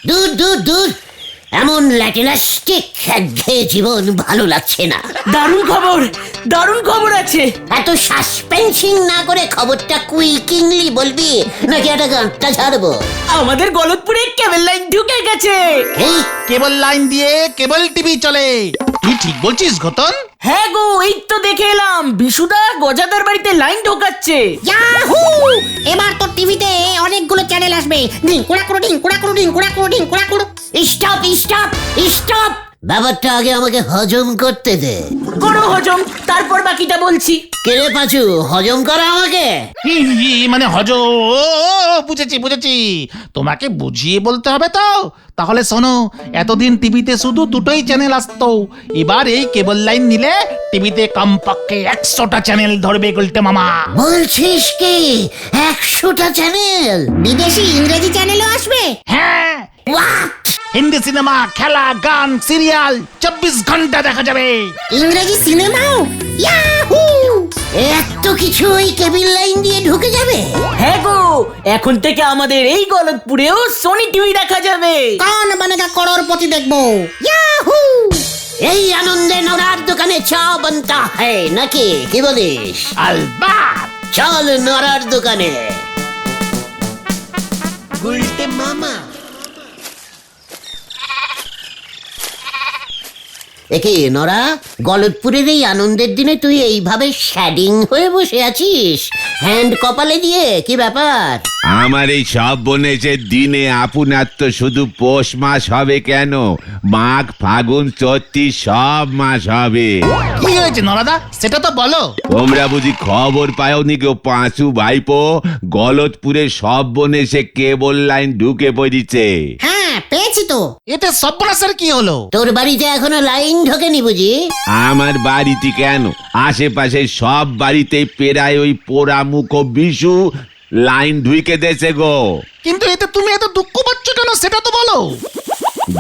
দূর দূর দূর, এমন ল্যাটিনাস্টিক একঘেয়ে জীবন ভালো লাগছে না। দারুণ খবর আছে। এত সাসপেন্সিং না করে খবরটা কুইকিংলি বলবি, নাকি একটা গানটা ছাড়বো? আমাদের গলতপুরে কেবল লাইন ঢুকে গেছে। এই কেবল লাইন দিয়ে কেবল টিভি চলে। তুই ঠিক বলছিস ঘটন? হ্যাঁ গো, এই তো দেখে এলাম বিশুদা গজাদার বাড়িতে লাইন ঢোকাচ্ছে। ইয়াহু! এবার তো টিভিতে অনেকগুলো চ্যানেল আসবে। ডিং কুড়াকুড়ো ডিং কুড়াকুড়ো ডিং কুড়াকুড়ো ডিং কুড়াকুড়ো। স্টপ স্টপ স্টপ, ব্যাপারটা আগে আমাকে হজম করতে দে। করো হজম, তারপর বাকিটা বলছি। কেড়ে পাচু, হজম করা আমাকে। মানে বুঝেছি। তোমাকে বুঝিয়ে বলতে হবে তো। তাহলে শোনো, এতদিন টিভিতে শুধু দুটোই চ্যানেল আসতো, এবার এই কেবল লাইন নিলে টিভিতে কমপক্ষে 100টা চ্যানেল ধরবে গুলটে মামা। বলছিস কি 100টা চ্যানেল? বিদেশি ইংরেজি চ্যানেলও আসবে। হ্যাঁ, হোয়াট? হিন্দি সিনেমা, খেলা, গান, সিরিয়াল 24 ঘন্টা দেখা যাবে। ইংরেজি সিনেমাও। ইয়াহু! এত কিছু ওই কেবিল লাইন দিয়ে ঢুকে যাবে? হ্যাঁ গো, এখন থেকে আমাদের এই গলতপুরেও সোনি টিভি দেখা যাবে। কौन बनेगा करोड़पति দেখবো। ইয়াহু! এই আনন্দে নড়ার দোকানে চা বানতা হ্যায় নাকি, কি বলিস? আলবাত। চল নড়ার দোকানে। গুলটে মামা। একে নরা, গলতপুরের এই আনন্দের দিনে তুই এইভাবে শ্যাডিং হয়ে বসে আছিস, হ্যান্ড কপালে দিয়ে, কি ব্যাপার? আমার এই সব বনেছের দিনে আপনার তো শুধু পৌষ মাস হবে কেন, মাঘ ফাগুন চৈত্র সব মাস হবে। কি হয়েছে নরাদা, সেটা তো বলো। তোমরা বুঝি খবর পাওনি গো পাঁচু ভাইপো, গলতপুরে সব বনেছে কেবল লাইন ঢুকে পড়িছে। হ্যাঁ, পেয়েছি তো। এতে সর্বনাশের কি হলো? তোর বাড়িতে এখনো লাইন ঢোকেনি বুঝি? আমার বাড়িতে কেন, আশেপাশে সব বাড়িতেই প্রায় ওই পোড়ামুখ বিশু লাইন ঢুকে দেছে গো। কিন্তু এতে তুমি এত দুঃখ পাচ্ছ কেন, সেটা তো বলো।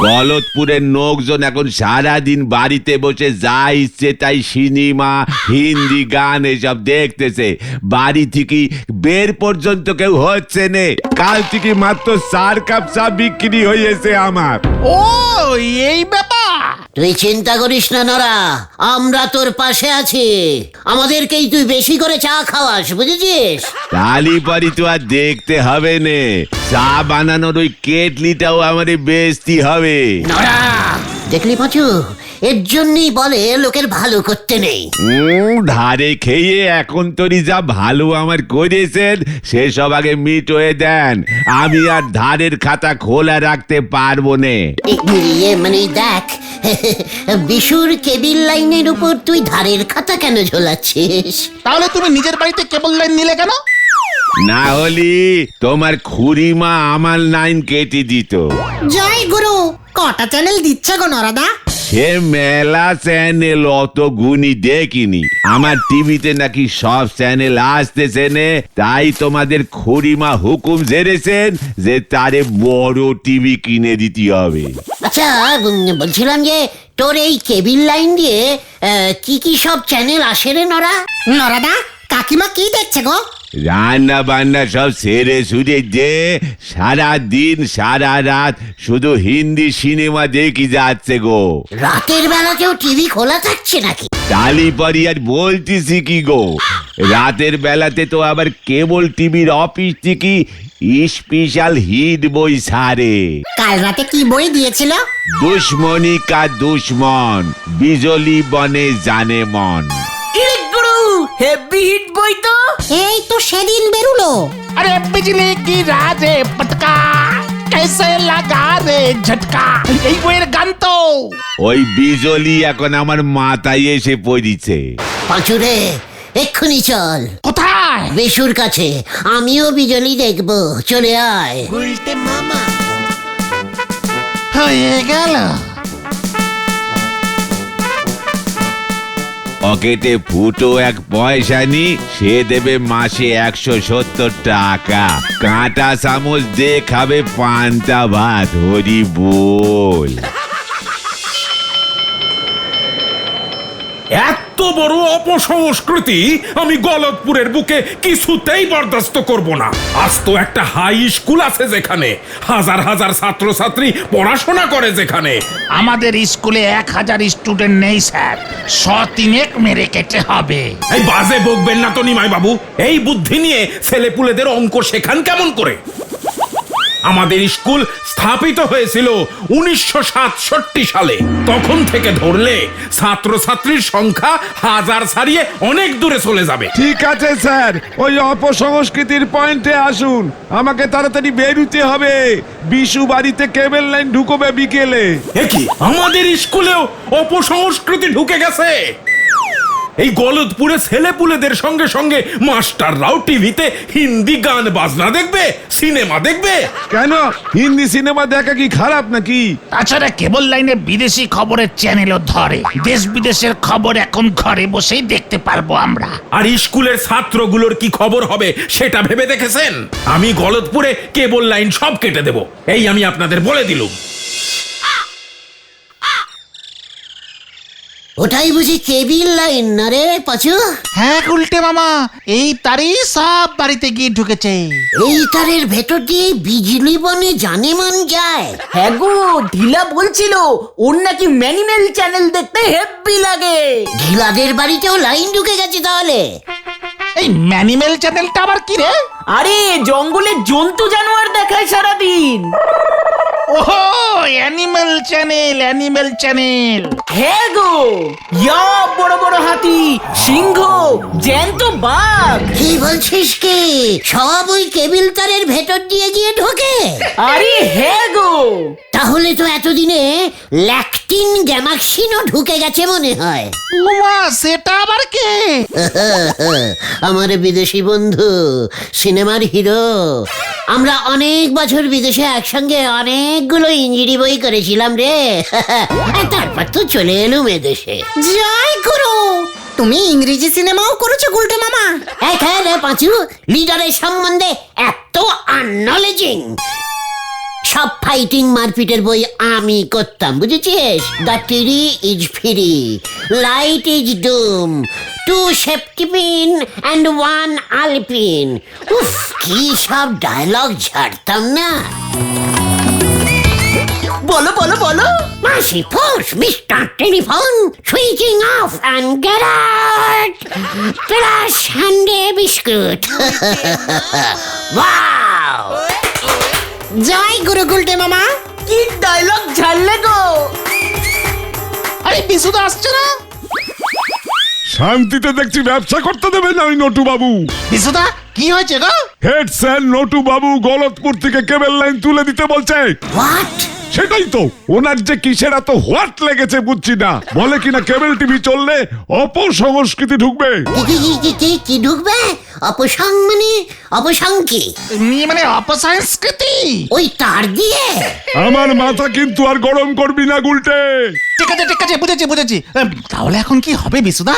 গলতপুরের লোকজন এখন সারাদিন বাড়িতে বসে যা ইচ্ছে তাই সিনেমা, হিন্দি গান এসব দেখতেছে, বাড়ি থেকে বের পর্যন্ত কেউ হচ্ছে নে। কাল থেকে মাত্র 4 কাপ চা বিক্রি হয়েছে আমার। ও, এই ব্যাপার। তুই চিন্তা করিস না নরা, আমরা তোর পাশে আছি। আমাদেরকেই তুই বেশি করে চা খাওয়াস, বুঝেছিস? তালি পরি তো আর দেখতে হবে নে, চা বানানোর ওই কেটলিটাও আমাদের বেচতে হবে। নরা, দেখলি পাচু, এর জন্যই বলে লোকের ভালো করতে নেই। ধারে খেয়ে এখন তোরই যা ভালো আমার করেছেন সেসব আগে মিটয়ে দেন, আমি আর ধারের খাতা খোলা রাখতে পারবো নে। ইয়ে মানে দেখ, বিশুর কেবিল লাইনের উপর তুই ধারের খাতা কেন ঝোলাচ্ছিস? তাহলে তুমি নিজের বাড়িতে কেবল লাইন নিলে কেন? না হলি তোমার খুড়িমা আমার লাইন কেটে দিত। জয় গুরু! কটা চ্যানেল দিচ্ছে গো নরাদা? সে মেলা চ্যানেল অত গুণী দেখিনি, আমার টিভিতে নাকি সব চ্যানেল আসতেছে নে, তাই তোমাদের খুড়িমা হুকুম ঝেড়েছেন যে তারে বড় টিভি কিনে দিতে হবে। আচ্ছা, বলছিলাম যে তোর এই কেবিল লাইন দিয়ে কি কি সব চ্যানেল আসে রে নরা? নরাদা, কাকিমা কি দেখছে গো? রান্না বান্না সব সেরে সুরে দে, সারা দিন সারা রাত শুধু হিন্দি সিনেমা দেখি যাচ্ছে গো। রাতের বেলা কেউ টিভি খোলা থাকছে নাকি? তালি পরি আর বলতেছি কি গো, রাতের বেলাতে তো আবার কেবল টিভির অফিস থেকে স্পেশাল হিট বই ছাড়ে। কাল রাতে কি বই দিয়েছিল? দুশ্মনী কা দুশ্মন, বিজলি বনে জানে মন। ইরে গুরু, হেভি হিট বই তো। এই তো সেদিন বেরুলো। আরে বিজলি কি রাজে পটকা, कैसे লাগা রে ঝটকা, এই বইয়ের গান তো। ওই বিজলি এখন আমার মাথায় এসে পড়িছে। পাঁচুরে, এক্ষুনি চল। কোথায়? বেশুর কাছে, আমিও বিজলি দেখবো, চলে আয়। হয়ে গেল। পকেটে ফুটো 1 পয়সা নি, সে দেবে মাসে 170 টাকা, কাঁটা চামচ দিয়ে খাবে পান্তা ভাত। হরি বল। এত বড় অপসংস্কৃতি আমি গলতপুরের বুকে কিছুতেই বরদাস্ত করব না। আজ তো একটা হাই স্কুল আছে যেখানে হাজার হাজার ছাত্রছাত্রী পড়াশোনা করে, যেখানে আমাদের স্কুলে 1000 স্টুডেন্ট নেই স্যার, 100 মেরে কেটে হবে। এই বাজে বকবেন না তো নিমাই বাবু। এই বুদ্ধি নিয়ে ছেলেপুলেদের অঙ্ক শেখান কেমন করে? আমাদের স্কুল স্থাপিত হয়েছিল 1967 সালে। তখন থেকে ধরলে ছাত্রছাত্রীর সংখ্যা হাজার ছাড়িয়ে অনেক দূরে চলে যাবে। ঠিক আছে স্যার, ওই অপসংস্কৃতির পয়েন্টে আসুন। আমাকে তাড়াতাড়ি বেরুতে হবে, বিশু বাড়িতে কেবল লাইন ঢুকবে বিকেলে। কি আমাদের স্কুলেও অপসংস্কৃতি ঢুকে গেছে? এই গলতপুরে ছেলেপুলেদের সঙ্গে সঙ্গে মাস্টাররাও টিভিতে হিন্দি গান বাজনা দেখবে, সিনেমা দেখবে। কেন, হিন্দি সিনেমা দেখা কি খারাপ নাকি? তাছাড়া কেবল লাইনে বিদেশি খবরের চ্যানেলও ধরে, দেশ বিদেশের খবর এখন ঘরে বসেই দেখতে পারবো আমরা। আর স্কুলের ছাত্রগুলোর কি খবর হবে সেটা ভেবে দেখেছেন? আমি গলতপুরে কেবল লাইন সব কেটে দেব, এই আমি আপনাদের বলে দিলুম। ওটাই বুঝি কেবিল লাইন না রে পাচু? হ্যাঁ উল্টে মামা, এই তারই সব বাড়িতে গিয়ে ঢুকেছে। এই তারের ভেতর দিয়ে বিজলি বনে জানে মান যায়। হ্যাঁ গো, ঢিলা বলছিল ওর নাকি ম্যানিমেল চ্যানেল দেখতে হেব্বি লাগে। ঢিলাদের বাড়িতেও লাইন ঢুকে গেছে তাহলে। এই ম্যানিমেল চ্যানেলটা আবার কি রে? আরে জঙ্গলে জন্তু জানোয়ার দেখায় সারাদিন। ওহো, অ্যানিমেল চ্যানেল, অ্যানিমেল চ্যানেল। হ্যাঁ গো, ইয়া বড় বড় হাতি, সিংহ, জ্যান্ত বাঘ। কি বলছিস কি? সব ওই কেবিল তারের ভেতর দিয়ে গিয়ে ঢোকে? আরে হ্যাঁ গো। তাহলে তো এতদিনে ল্যাকটিন গ্যামাক্সিনও ঢুকে গেছে মনে হয়। উমা, সেটা আবার কে? আমার বিদেশি বন্ধু, সিনেমার হিরো। আমরা অনেক বছর বিদেশে একসঙ্গে অনেকগুলো ইঞ্জিনি বই করেছিলাম রে। তারপর তো চলে এলুম এদেশে। জয় গুরু, তুমি ইংরেজি সিনেমাও করেছো গুলটে মামা? হ্যাঁ রে পাঁচু, লিডারের সম্বন্ধে এত আননলেজিং। সব ফাইটিং মারপিটের বই আমি করতাম, বুঝেছিস? The theory is free, light is doom, 2 safety pin and 1 আলপিন। উফ, কি সব ডায়লগ ঝাড়তাম না। বলো বলো বলো। মাসি force mister telephone, switching off and get out, plus হ্যান্ডে বিস্কুট। ওয়াও! জয় গুরু গুলটে মামা। কি ডায়লগ ঝাড়লে গো। আরে বিশুদা আসছে না? শান্তিতে দেখছি ব্যবসা করতে দেবে না ওই নটু বাবু। বিশুদা, কি হয়েছে গো? হেড স্যার নটু বাবু গলতপুর থেকে কেবল লাইন তুলে দিতে বলছে। হোয়াট? সেটাই তো, ওনার যে কিসের এত হোয়াট লেগেছে বুঝছি না। বলে কিনা কেবল টিভি চললে অপসংস্কৃতি ঢুকবে। কি ঢুকবে? অপসং মানে অপসং কি? মানে অপসংস্কৃতি। ওই তার দিয়ে? আমার মাথা কিন্তু আর গরম করবি না গুলটে। ঠিক আছে ঠিক আছে, বুঝেছি বুঝেছি। তাহলে এখন কি হবে বিশুদা?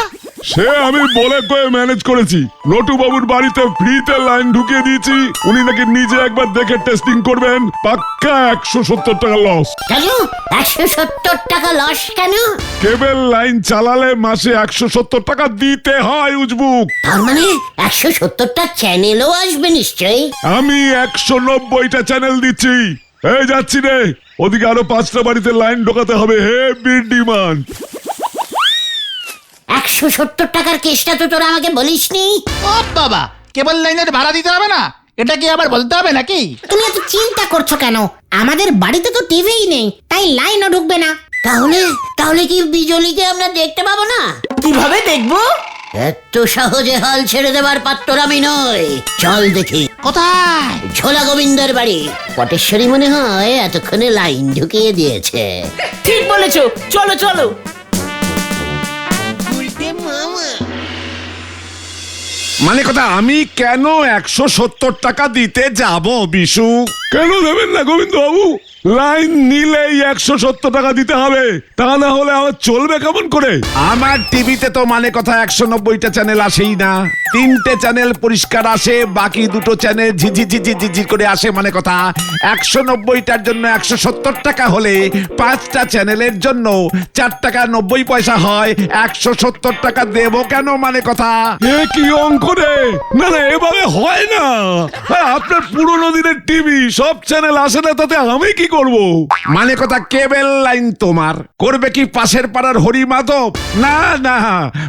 সে আমি বলে কয়ে ম্যানেজ করেছি। নটু বাবুর বাড়িতে ফ্রিতে লাইন ঢুকিয়ে দিয়েছি। উনি নাকি নিজে একবার দেখে টেস্টিং করবেন। পাক্কা 170 টাকা লস। কেন 170 টাকা লস কেন? কেবল লাইন চালালে মাসে 170 টাকা দিতে হয় উজবুক। তার মানে 170টা চ্যানেলও আসবে নিশ্চয়ই। আমি 190টা চ্যানেল দিচ্ছি। এই যাচ্ছি রে, ওদিকে আরো 5টা বাড়িতে লাইন ঢোকাতে হবে। Heavy demand. 170 টাকার কেসটা তো তোরা আমাকে বলিসনি। ও বাবা, কেবল লাইনের ভাড়া দিতে হবে না? এটা কি আবার বলতে হবে নাকি? তুমি এত চিন্তা করছো কেন? আমাদের বাড়িতে তো টিভিই নেই, তাই লাইনও ঢুকবে না। তাহলে কি বিজলিকে আমরা দেখতে পাবো না? কিভাবে দেখবো? এত সহজে হাল ছেড়ে দেবার পাত্র আমি নই। চল দেখি। কোথায়? ঝোলা গোবিন্দের বাড়ি। পটেশ্বরী মনে হয় এতক্ষণে লাইন ঢুকিয়ে দিয়েছে। ঠিক বলেছো, চলো চলো। মানে কথা, আমি কেন 170 টাকা দিতে যাব বিশু? কেন দেবেন না গোবিন্দ বাবু? লাইন নিলেই 170 টাকা দিতে হবে, তা না হলে আমার চলবে কেমন করে? আমার টিভিতে তো মানে কথা 190টা চ্যানেল আসেই না। 3টে চ্যানেল পরিষ্কার আসে, বাকি 2টো চ্যানেল ঝিঝি করে আসে। মানে কথা 190টার জন্য 170 টাকা হলে 5টা চ্যানেলের জন্য 4 টাকা 90 পয়সা হয়। 170 টাকা দেবো কেন? মানে কথা এ কি অঙ্ক রে? না না, এভাবে হয় না। আপনার পুরোনো দিনের টিভি, সব চ্যানেল আসে না, তাতে আমি কি করব? মানে কথা কেবল লাইন তোমার করবে কি পাশের পাড়ার হরি মাধব? না না,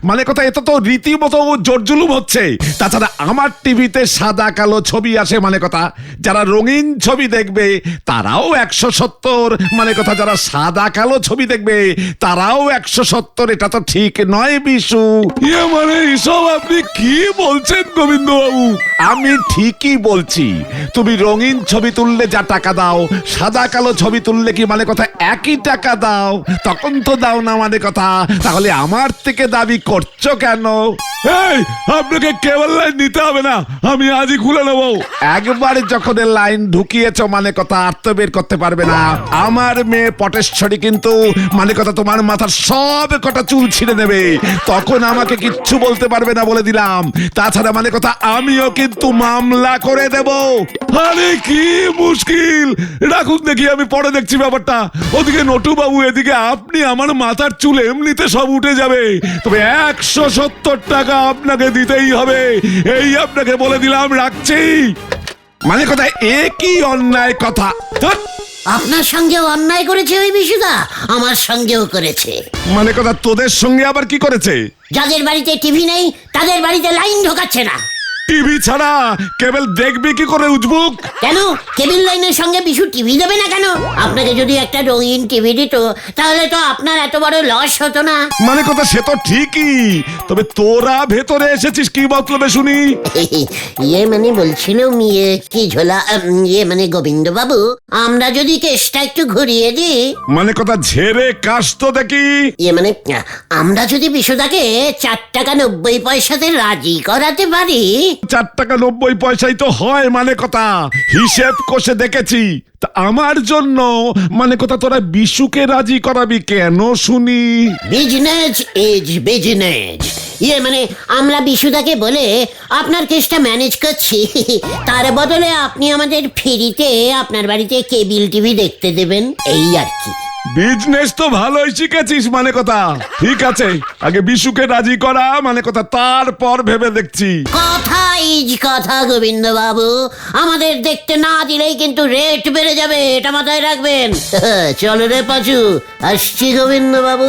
মানে কথা এটা তো রীতিমতো জোরজুলুম হচ্ছে। তাছাড়া আমার টিভিতে সাদা কালো ছবি আসে। মানে কথা যারা রঙিন ছবি দেখবে তারাও 170, মানে কথা যারা সাদা কালো ছবি দেখবে তারাও 170। এটা তো ঠিক নয় বিশু। ইয়ে মানে এসব আপনি কি বলছেন গোবিন্দ বাবু? আমি ঠিকই বলছি। তুমি রঙিন ছবি তুললে যা টাকা দাও, সাদা কালো ছবি তুললে কি মানে কথা একই টাকা দাও? তখন তো দাও না। মানে কথা তাহলে আমার থেকে দাবি করছো কেন? এই, আপনাকে কেবল লাইন নিতে হবে না, আমি আজই খুলে নেবো। একবার যখন লাইন ঢুকিয়েছো মানে কথা আর তো বের করতে পারবে না। আমার মেয়ে পটেশ্বরী কিন্তু মানে কথা তোমার মাথার সব কটা চুল ছিঁড়ে নেবে, তখন আমাকে কিচ্ছু বলতে পারবে না বলে দিলাম। তাছাড়া মানে কথা আমিও কিন্তু মামলা করে দেব। আরে কি মুশকিল! রাখুন দেখি, আমি পরে দেখছি ব্যাপারটা। ওদিকে নটু বাবু, এদিকে আপনি। আমার মাথার চুল এমনিতে সব উঠে যাবে, তবে 170 টাকা আপনাকে দিতেই হবে, এই আপনাকে বলে দিলাম। রাখছি। মানে কথা এ কি অন্যায় কথা! ধ্যাৎ, আপনার সঙ্গেও অন্যায় করেছে ওই বিশুদা, আমার সঙ্গেও করেছে। মানে কথা তোদের সঙ্গে আবার কি করেছে? যাদের বাড়িতে টিভি নেই তাদের বাড়িতে লাইন ঢোকাচ্ছে না। টিভি ছাড়া কেবল দেখবি কি করে উজবুক? কেন কেবিল লাইনের সঙ্গে বিশু টিভি দেবে না কেন? আপনাকে যদি একটা রঙিন টিভি দিত তাহলে তো আপনার এত বড় লস হতো না। মানে কথা সে তো ঠিকই, তবে তোরা ভেতরে এসেছিস কি মতলবে শুনি? ইয়ে মানে বলছিলাম, ইয়ে কি ঝোলা, ইয়ে মানে গোবিন্দ বাবু, আমরা যদি কেসটা একটু ঘুরিয়ে দিই। মানে কথা ঝেড়ে কাশ তো দেখি। ইয়ে মানে আমরা যদি বিশুদাকে 4 টাকা 90 পয়সাতে রাজি করাতে পারি। 4 টাকা 90 পয়সাই তো হয়। মানে কথা হিসেব কষে দেখেছি। তা আমার জন্য মানে কথা তোরা বিশুকে রাজি করাবি কেন শুনি? Business is business. ইয়ে মানে আমরা বিশুদাকে বলে আপনার কেসটা ম্যানেজ করছি, তার বদলে আপনি আমাদের ফ্রিতে আপনার বাড়িতে কেবিল টিভি দেখতে দেবেন, এই আর কি। বিজনেস তো ভালোই শিখেছিস। মানে কথা ঠিক আছে, আগে বিশুকে রাজি করা, মানে কথা তারপর ভেবে দেখছি। কথা ইজ কথা গোবিন্দ বাবু, আমাদের দেখতে না দিলেই কিন্তু রেট বেড়ে যাবে, এটা মাথায় রাখবেন। চলো রে পাচু, আসছি গোবিন্দ বাবু।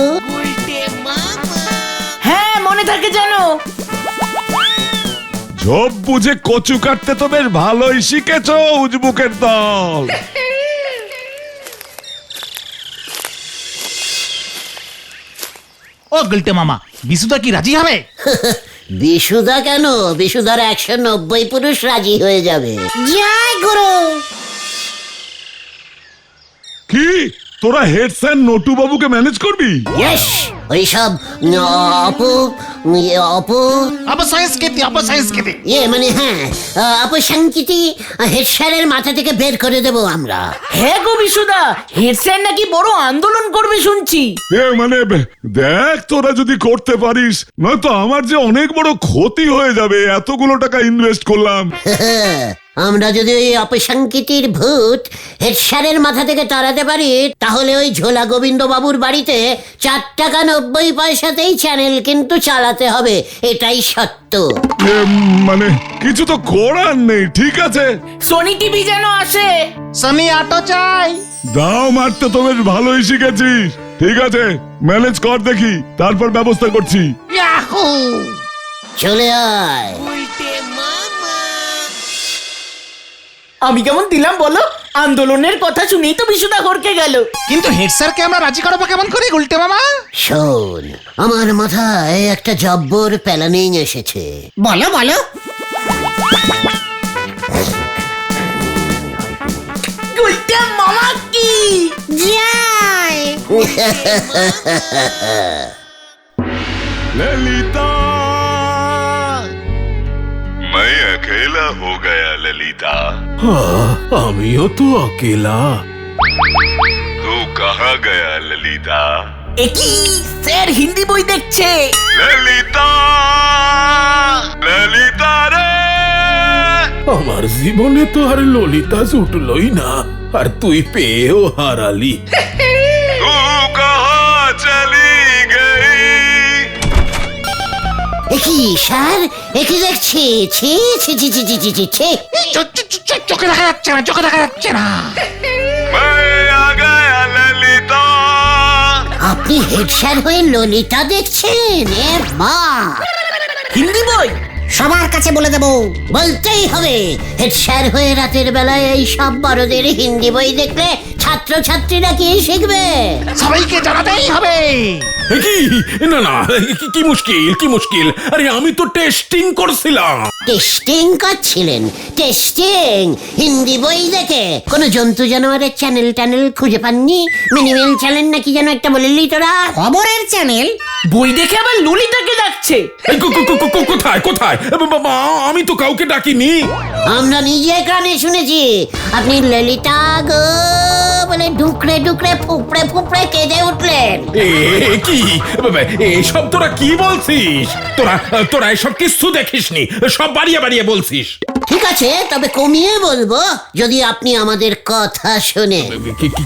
হ্যাঁ, মনে থাকে জানো। ঝোপ বুঝে কচু কাটতে তো বেশ ভালোই শিখেছো উজবুকের দল। ও গুলটে মামা, বিশুদা কি রাজি হবে? বিশুদা কেন, বিশুদার 190 পুরুষ রাজি হয়ে যাবে। জয় গুরু। কি তোরা হেড স্যার নটু বাবুকে ম্যানেজ করবি? ইয়েস, ওইসব অপু অপু অপসংস্কৃতি। ইয়ে মানে হ্যাঁ, অপসংস্কৃতি হেড স্যারের মাথা থেকে বের করে দেব আমরা। হ্যাঁ গো বিশুদা, হেড স্যার নাকি বড় আন্দোলন করবে শুনছি। এ মানে দেখ, তোরা যদি করতে পারিস, নয়তো আমার যে অনেক বড় ক্ষতি হয়ে যাবে। এতগুলো টাকা ইনভেস্ট করলাম। আমরা যদি ওই অপসংস্কৃতির ভূত হেড স্যারের মাথা থেকে তাড়াতে পারি, তাহলে ওই ঝোলা গোবিন্দ বাবুর বাড়িতে 4 টাকা 90 পয়সাতেই চ্যানেল কিন্তু চালাতে হবে, এটাই সত্য। মানে কিছু তো করার নেই। ঠিক আছে, সোনি টিভি যেন আসে। সনি অটো চাই। দাও মারতে তো বেশ ভালোই শিখেছিস। ঠিক আছে, ম্যানেজ কর দেখি, তারপর ব্যবস্থা করছি। ইয়াহু! চলে আয়। আমি কেমন দিলাম বলো? আন্দোলনের কথা শুনেই তো বিশুদা হরকে গেল। কিন্তু হেড স্যারকে আমরা রাজি করাবো কেমন করে গুলটে মামা? শোন, আমার মাথায় একটা জব্বর প্ল্যানিং এসেছে। বলো বলো। গুলটে মামা কি জয়। ललिता, मैं अकेला हो गया ललिता। আমিও তো অকেলা। तू कहाँ गया ललिता? একই স্যার হিন্দি বই দেখছে। ललिता ललिता रे আমার জীবনে তো আর ললিতা জুটলই না, আর তুই পেয়েও হারালি। तू कहाँ चली गई? একই স্যার, একই দেখছি, ছি ছি ছি ছি ছি ছি ছি ছি। চোখে দেখা যাচ্ছে না, চোখে দেখা যাচ্ছে না। मैं आ गया ललिता। আপনি হেড স্যার হয়ে ললিতা দেখছেন? এ মা, হিন্দি বই সবার কাছে বলে দেবো। বলতেই হবে, হেড স্যার হয়ে রাতের বেলায় এই সব বড়দের হিন্দি বই দেখলে ছাত্র ছাত্রীরা কি শিখবে? সবাইকে জানাতেই হবে। কি না না, কি মুশকিল, কি মুশকিল? আরে আমি তো টেস্টিং করছিলাম। টেস্টিং করছিলেন? টেস্টিং হিন্দি বই দেখে কোনো জন্তু জানোয়ারের চ্যানেল ট্যানেল খুঁজে পাননি? মিনিমেল চ্যানেল নাকি যেন একটা বললি তোরা? খবরের চ্যানেল। বই দেখে আবার ললিতাকে ডাকছে। এই কোথায় কোথায়? বাবা, আমি তো কাউকে ডাকিনি। আমরা নিজে কানে শুনেছি আপনি ললিতা গো বলে ডুকরে ডুকরে ফুপড়ে ফুপড়ে কেঁদে উঠলেন। কি এসব তোরা কি বলছিস? তোরা এসব কিছু দেখিসনি, সব বাড়িয়ে বাড়িয়ে বলছিস। ঠিক আছে, তবে কমিয়ে বলবো যদি আপনি আমাদের কথা শোনেন।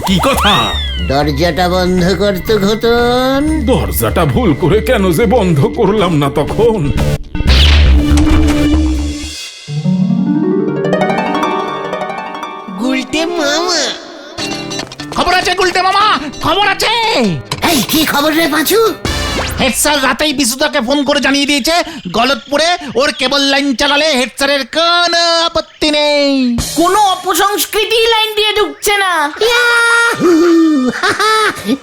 কি কথা? দরজাটা বন্ধ করতো ঘটন। দরজাটা ভুল করে কেন যে বন্ধ করলাম না তখন। খবর আছে গুলটে মামা, খবর আছে। এই কি খবর রে পাঁচু? হেড স্যার রাতেই বিশুদাকে ফোন করে জানিয়ে দিয়েছে গলতপুরে ওর কেবল লাইন চালালে হেড স্যারের কোনো আপত্তি নেই। কোনো অপসংস্কৃতি লাইন দিয়ে ঢুকছে না। ইয়াহু! হাহা!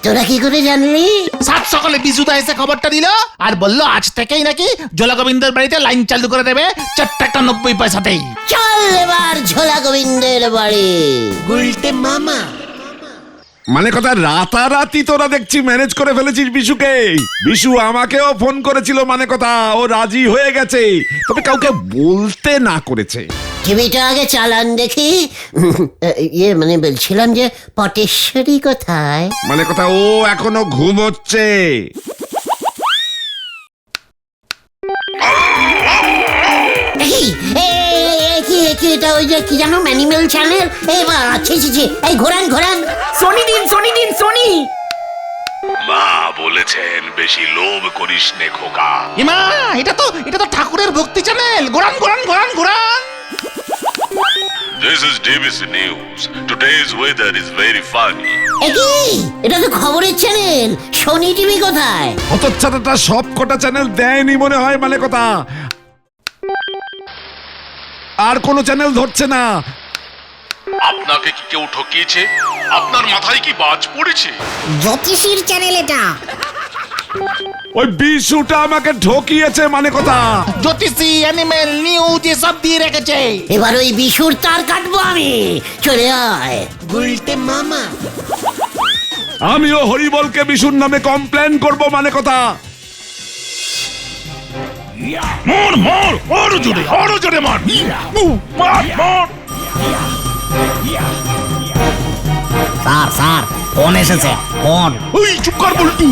তোরা কি করে জানলি? সাত সকালে বিশুদা এসে খবরটা দিল আর বলল আজ থেকেই নাকি জোলা গোবিন্দের বাড়িতে লাইন চালু করে দেবে 4 টাকা 90 পয়সাতেই। চল এবার ঝোলা গোবিন্দের বাড়ি। গুলটে মামা, মানে কথা রাতারাতি তোরা দেখছি ম্যানেজ করে ফেলেছিস বিশুকে। বিশু আমাকেও ফোন করেছিল, মানে কথা ও রাজি হয়ে গেছে, তবে কাউকে বলতে না করেছে। টিভিটা আগে চালান দেখি। ইয়ে মানে বলছিলাম যে পটেশ্বরী কোথায়? মানে কথা ও এখনো ঘুমোচ্ছে। এই, কি এটা ওই যে কি জানো ম্যানিমেল চ্যানেল? এই বা ছি ছি ছি, এই ঘোরান ঘোরান। সোনি দিন, সোনি দিন, সোনি। মা বলেছেন বেশি লোভ করিস নে খোকা। ইমা, এটা তো ঠাকুরের ভক্তি চ্যানেল। ঘোরান ঘোরান ঘোরান ঘোরান। This is DBC News. Today's weather is very funny. একই, এটা তো খবরের চ্যানেল। সোনি টিভি কোথায়? হতচ্ছাড়াটা সব কটা চ্যানেল দেয়নি মনে হয়, মানে কথা আর কোন চ্যানেল ধরছে না। আপনাকে কি কেউ ঠকিয়েছে? আপনার মাথায় কি বাজ পড়েছে? জ্যোতিষীর চ্যানেল এটা। ওই বিশুটা আমাকে ঠকিয়েছে, মানে কথা জ্যোতিষী, অ্যানিমেল, নিউজ এসব দিয়ে রেখেছে। এবার ওই বিশুর তার কাটবো আমি। চলে আয় গুলটে মামা। আমিও হরিবলকে বিশুর নামে কমপ্লেন করব, মানে কথা মর মর, আরো জোরে মার। মার মার। স্যার ফোন এসেছে, ফোন। ওই চুপ কর বল্টু।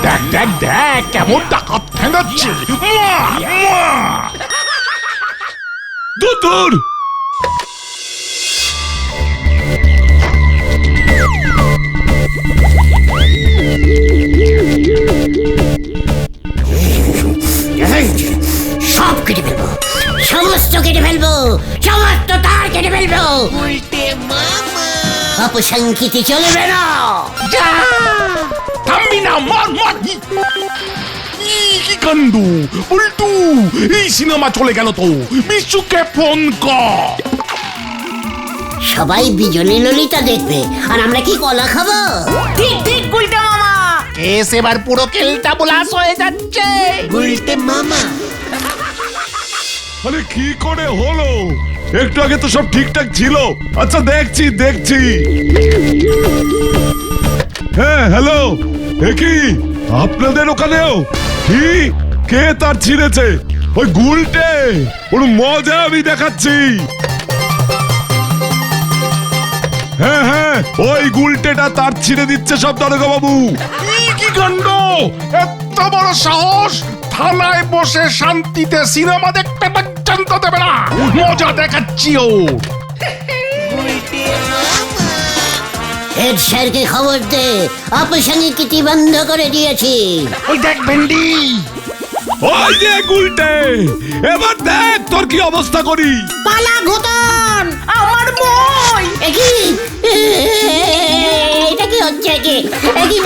দেখ দেখ দেখ কেমন ডাকাত ঠেঙ্গাচ্ছে। মার মার। দূর সব কেটে ফেলবো, সমস্ত কেটে ফেলবো, সমস্ত তার কেটে ফেলবো। অপসংখ্যিতি চলবে না। যা, থামবি না, মার মার। কি কাণ্ড উল্টু, এই সিনেমা চলে গেল তো। বিশুকে ফোন কর। সবাই বিজলি ললিতা দেখবে আর আমরা কি কলা খাবো? ঠিক ঠিক গুলটা মামা। কেস এবার পুরো কেলটা বোলাস হয়ে যাচ্ছে। গুলটে মামা, আরে কি করে হলো? একটু আগে তো সব ঠিকঠাক ছিল। আচ্ছা দেখছি। হ্যাঁ হ্যালো, কি আপনাদের ওখানেও কি কে তার ছিঁড়েছে? ওই গুলটে, ওর মজা আমি দেখাচ্ছি। ওই গুলটেটা তার ছিঁড়ে দিচ্ছে সব দারোগা বাবু। কি কাণ্ড! এত বড় সাহস! থানায় বসে শান্তিতে সিনেমা দেখতে পর্যন্ত দেবে না। মজা দেখাচ্ছি ও। হেড স্যারকে খবর দে, অপসংস্কৃতি বন্ধ করে দিয়েছি। ওই দেখ ভেন্ডি, ওই যে গুলটে, এবার দেখ তোর কি অবস্থা করি। পালা ঘুতন। আমার বই! কি এটা কি হচ্ছে? কি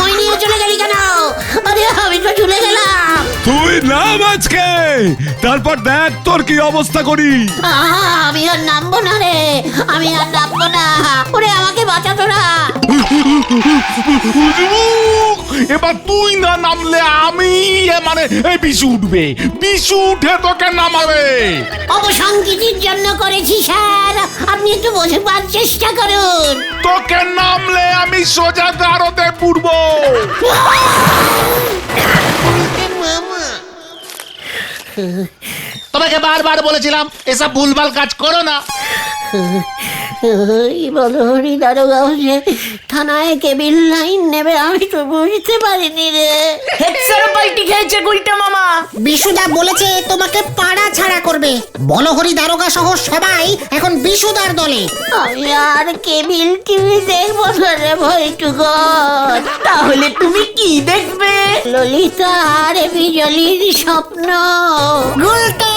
মই নিয়ে চলে গেলি কেন? আরে আমি তো চলে গেলাম। তুই নাম আজকে, তারপর দেখ তোর কি অবস্থা করি। আমি আর নামবো না রে, আমি আর নামবো না। ওরে আমাকে বাঁচাতো না। এবার তুই না নামলে আমি, মানে এই বিশু উঠবে, বিশু উঠে তোকে নামাবে। অপসংকৃতির জন্য করেছি স্যার, আপনি একটু বোঝবার চেষ্টা করুন। তোকে নামলে আমি সোজা গারদে পুড়বো। তোমাকে বারবার বলেছিলাম এসব ভুলভাল কাজ করো না। এই বলো হরি দারোগা যে থানায় কেবিল লাইন নেবে, আমি তো বুঝতে পারিনি রে। হেড স্যার পাল্টি খেয়েছে গুলটে মামা। বিশুদা বলেছে তোমাকে পাড়া ছাড়া করবে। বলহরি দারোগা সহ সবাই এখন বিশুদার দলে। আমি আর কেবিল টিভি দেখবো না রে ভয়টুকন। তাহলে তুমি কি দেখবে? ললিতা আর বিজলির স্বপ্ন। গুলটে